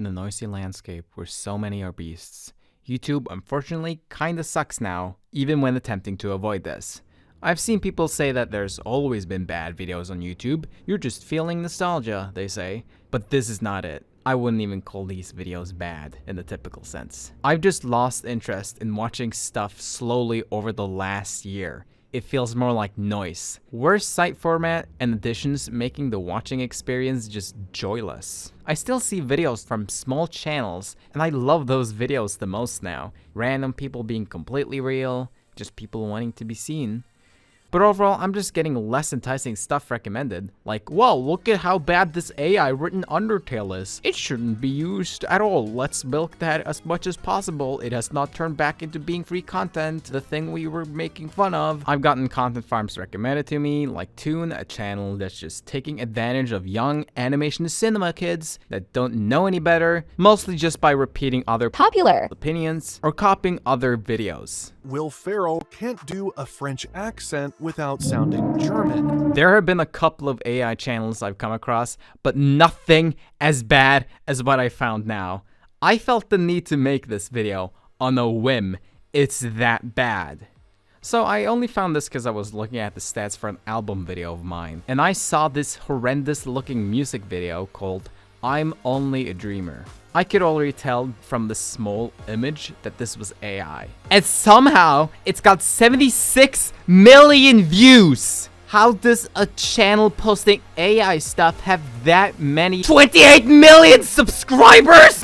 in a noisy landscape where so many are beasts. YouTube unfortunately kinda sucks now, even when attempting to avoid this. I've seen people say that there's always been bad videos on YouTube, you're just feeling nostalgia, they say. But this is not it. I wouldn't even call these videos bad in the typical sense. I've just lost interest in watching stuff slowly over the last year. It feels more like noise. Worse site format and additions making the watching experience just joyless. I still see videos from small channels, and I love those videos the most now. Random people being completely real, just people wanting to be seen. But overall, I'm just getting less enticing stuff recommended. Like, whoa, look at how bad this AI written Undertale is. It shouldn't be used at all. Let's milk that as much as possible. It has not turned back into being free content, the thing we were making fun of. I've gotten content farms recommended to me, like Toon, a channel that's just taking advantage of young animation cinema kids that don't know any better, mostly just by repeating other popular opinions or copying other videos. Will Ferrell can't do a French accent without sounding German. There have been a couple of AI channels I've come across, but nothing as bad as what I found now. I felt the need to make this video on a whim. It's that bad. So I only found this because I was looking at the stats for an album video of mine, and I saw this horrendous looking music video called I'm Only a Dreamer. I could already tell from the small image that this was AI. And somehow, it's got 76 million views! How does a channel posting AI stuff have that many 28 million subscribers?!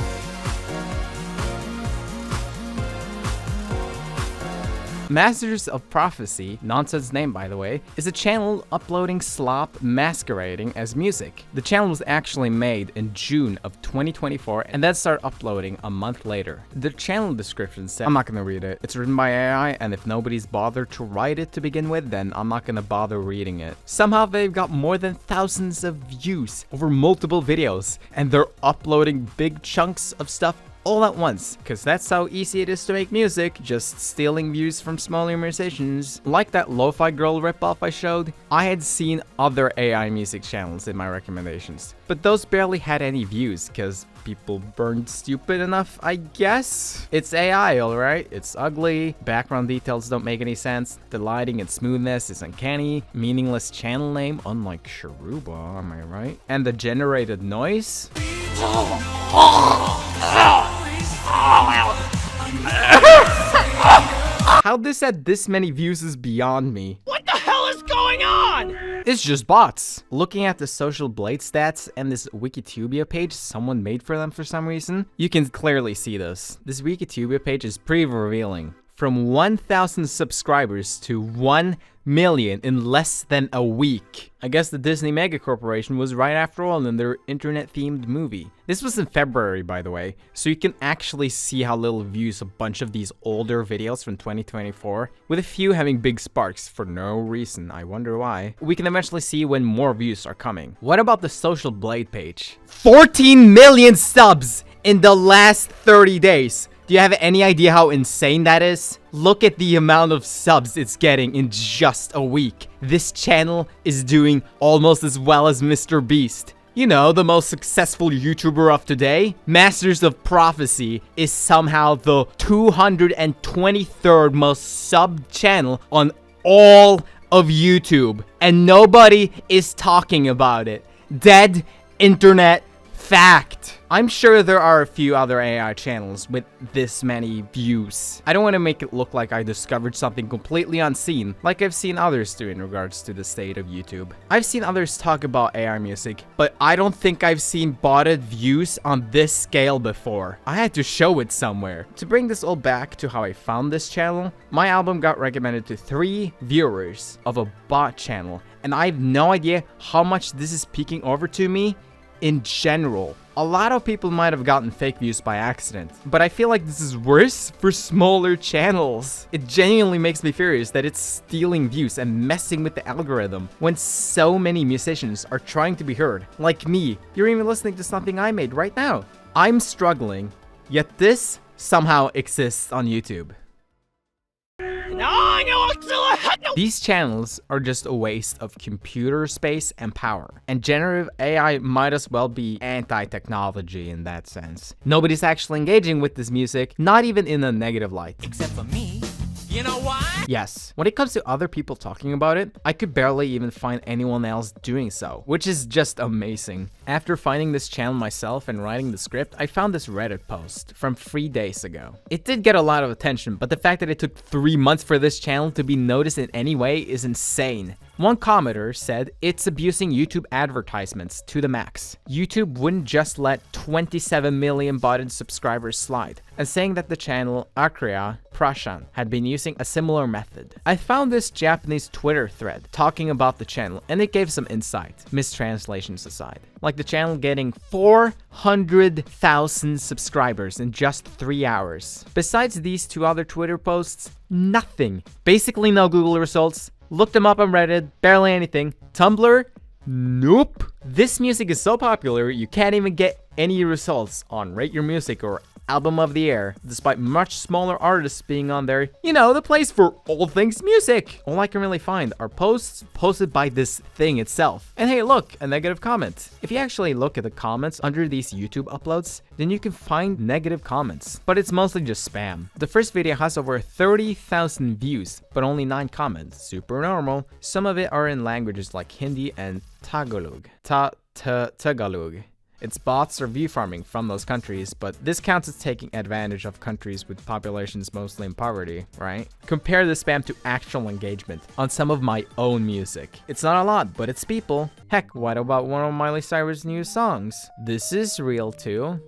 Masters of Prophecy, nonsense name by the way, is a channel uploading slop masquerading as music. The channel was actually made in June of 2024 and then started uploading a month later. The channel description says, I'm not gonna read it. It's written by AI, and if nobody's bothered to write it to begin with, then I'm not gonna bother reading it. Somehow they've got more than thousands of views over multiple videos, and they're uploading big chunks of stuff all at once, because that's how easy it is to make music, just stealing views from smaller musicians. Like that Lo-Fi Girl ripoff I showed, I had seen other AI music channels in my recommendations, but those barely had any views, because people weren't stupid enough, I guess? It's AI, alright? It's ugly, background details don't make any sense, the lighting and smoothness is uncanny, meaningless channel name, unlike Shiruba, am I right? And the generated noise? How this had this many views is beyond me. What the hell is going on? It's just bots. Looking at the Social Blade stats and this Wikitubia page someone made for them for some reason, you can clearly see this. This Wikitubia page is pretty revealing. From 1,000 subscribers to 1 million in less than a week. I guess the Disney Mega Corporation was right after all in their internet-themed movie. This was in February, by the way, so you can actually see how little views a bunch of these older videos from 2024, with a few having big sparks for no reason. I wonder why. We can eventually see when more views are coming. What about the Social Blade page? 14 million subs in the last 30 days. Do you have any idea how insane that is? Look at the amount of subs it's getting in just a week. This channel is doing almost as well as Mr. Beast. You know, the most successful YouTuber of today. Masters of Prophecy is somehow the 223rd most subbed channel on all of YouTube. And nobody is talking about it. Dead internet fact. I'm sure there are a few other AI channels with this many views. I don't want to make it look like I discovered something completely unseen, like I've seen others do in regards to the state of YouTube. I've seen others talk about AI music, but I don't think I've seen botted views on this scale before. I had to show it somewhere. To bring this all back to how I found this channel, my album got recommended to 3 viewers of a bot channel, and I have no idea how much this is peeking over to me in general. A lot of people might have gotten fake views by accident, but I feel like this is worse for smaller channels. It genuinely makes me furious that it's stealing views and messing with the algorithm when so many musicians are trying to be heard. Like me, you're even listening to something I made right now. I'm struggling, yet this somehow exists on YouTube. These channels are just a waste of computer space and power. And generative AI might as well be anti-technology in that sense. Nobody's actually engaging with this music, not even in a negative light. Except for me. You know why? Yes, when it comes to other people talking about it, I could barely even find anyone else doing so, which is just amazing. After finding this channel myself and writing the script, I found this Reddit post from 3 days ago. It did get a lot of attention, but the fact that it took 3 months for this channel to be noticed in any way is insane. One commenter said it's abusing YouTube advertisements to the max. YouTube wouldn't just let 27 million botted subscribers slide, and saying that the channel Akria Prashan had been using a similar method. I found this Japanese Twitter thread talking about the channel, and it gave some insight, mistranslations aside. Like the channel getting 400,000 subscribers in just 3 hours. Besides these 2 other Twitter posts, nothing. Basically no Google results. Looked them up on Reddit, barely anything. Tumblr? Nope. This music is so popular, you can't even get any results on Rate Your Music or Album of the Year, despite much smaller artists being on there. You know, the place for all things music. All I can really find are posts posted by this thing itself. And hey, look, a negative comment. If you actually look at the comments under these YouTube uploads, then you can find negative comments, but it's mostly just spam. The first video has over 30,000 views, but only 9 comments. Super normal. Some of it are in languages like Hindi and Tagalog. Tagalog. It's bots or view farming from those countries, but this counts as taking advantage of countries with populations mostly in poverty, right? Compare the spam to actual engagement on some of my own music. It's not a lot, but it's people. Heck, what about one of Miley Cyrus' new songs? This is real too.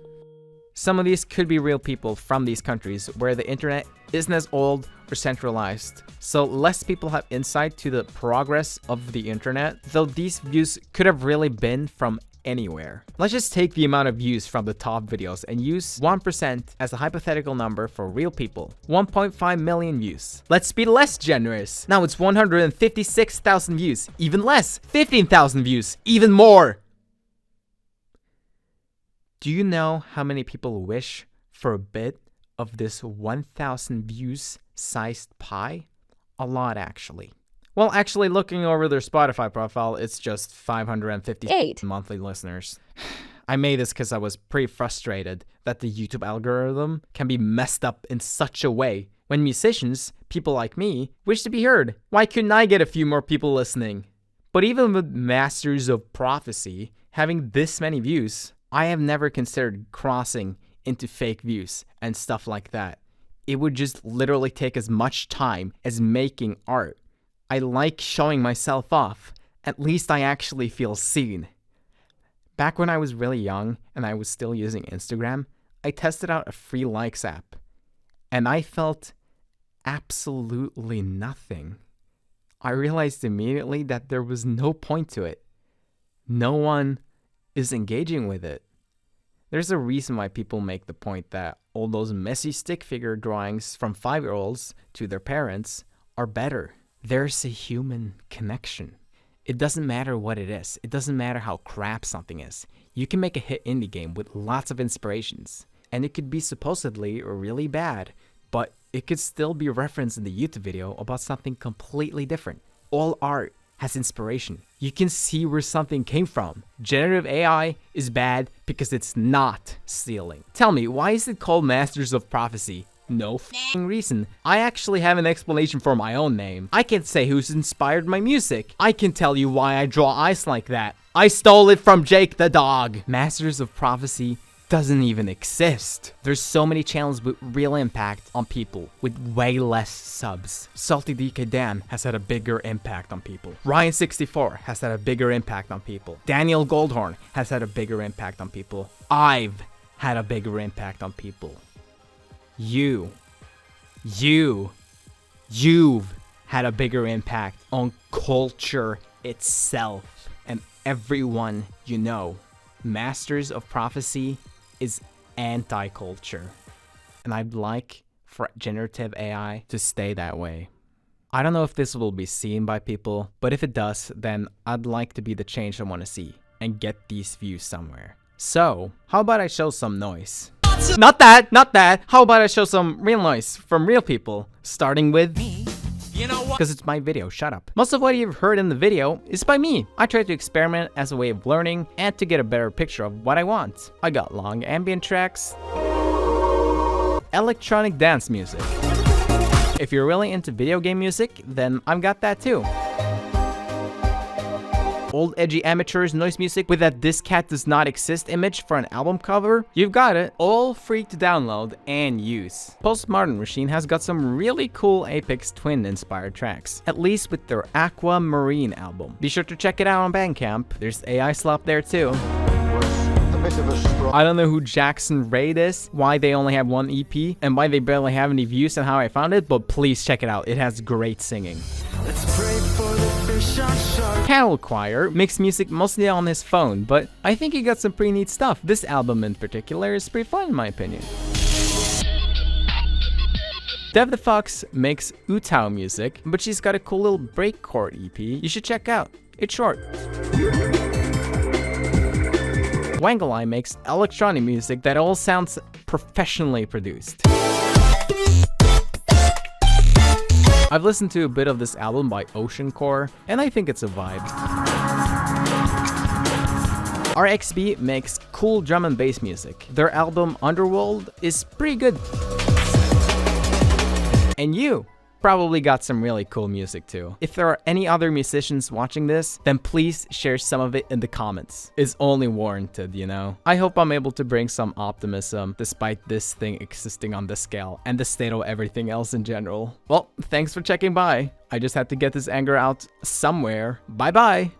Some of these could be real people from these countries where the internet isn't as old or centralized, so less people have insight to the progress of the internet, though these views could have really been from anywhere. Let's just take the amount of views from the top videos and use 1% as a hypothetical number for real people. 1.5 million views. Let's be less generous. Now it's 156,000 views. Even less. 15,000 views. Even more. Do you know how many people wish for a bit of this 1,000 views sized pie? A lot, actually. Well, actually, looking over their Spotify profile, it's just 558 monthly listeners. I made this because I was pretty frustrated that the YouTube algorithm can be messed up in such a way when musicians, people like me, wish to be heard. Why couldn't I get a few more people listening? But even with Masters of Prophecy having this many views, I have never considered crossing into fake views and stuff like that. It would just literally take as much time as making art. I like showing myself off. At least I actually feel seen. Back when I was really young and I was still using Instagram, I tested out a free likes app. And I felt absolutely nothing. I realized immediately that there was no point to it. No one is engaging with it. There's a reason why people make the point that all those messy stick figure drawings from 5-year-olds to their parents are better. There's a human connection. It doesn't matter what it is. It doesn't matter how crap something is. You can make a hit indie game with lots of inspirations, and it could be supposedly really bad, but it could still be referenced in the YouTube video about something completely different. All art has inspiration. You can see where something came from. Generative AI is bad because it's not stealing. Tell me, why is it called Masters of Prophecy? No f***ing reason. I actually have an explanation for my own name. I can say who's inspired my music. I can tell you why I draw eyes like that. I stole it from Jake the dog. Masters of Prophecy doesn't even exist. There's so many channels with real impact on people with way less subs. Salty DK Dan has had a bigger impact on people. Ryan64 has had a bigger impact on people. Daniel Goldhorn has had a bigger impact on people. I've had a bigger impact on people. You've had a bigger impact on culture itself and everyone you know. Masters of Prophecy is anti-culture, and I'd like for generative AI to stay that way. I don't know if this will be seen by people, but if it does, then I'd like to be the change I want to see and get these views somewhere. So, how about I show some noise? Not that! How about I show some real noise from real people, starting with me. You know what? Because it's my video, shut up. Most of what you've heard in the video is by me. I try to experiment as a way of learning and to get a better picture of what I want. I got long ambient tracks, electronic dance music. If you're really into video game music, then I've got that too. Old edgy amateurs noise music with that "this cat does not exist" image for an album cover, you've got it, all free to download and use. Postmodern Machine has got some really cool Aphex Twin inspired tracks, at least with their Aquamarine album. Be sure to check it out on Bandcamp, there's AI slop there too. I don't know who Jackson Reid is, why they only have one EP, and why they barely have any views and how I found it, but please check it out, it has great singing. CattleChoir makes music mostly on his phone, but I think he got some pretty neat stuff. This album in particular is pretty fun in my opinion. DevTheFox makes Utao music, but she's got a cool little breakcore EP you should check out. It's short. WangleLine makes electronic music that all sounds professionally produced. I've listened to a bit of this album by ocancore, and I think it's a vibe. RXB makes cool drum and bass music. Their album Underworld is pretty good. And you probably got some really cool music too. If there are any other musicians watching this, then please share some of it in the comments. It's only warranted, you know? I hope I'm able to bring some optimism despite this thing existing on this scale and the state of everything else in general. Well, thanks for checking by. I just had to get this anger out somewhere. Bye bye!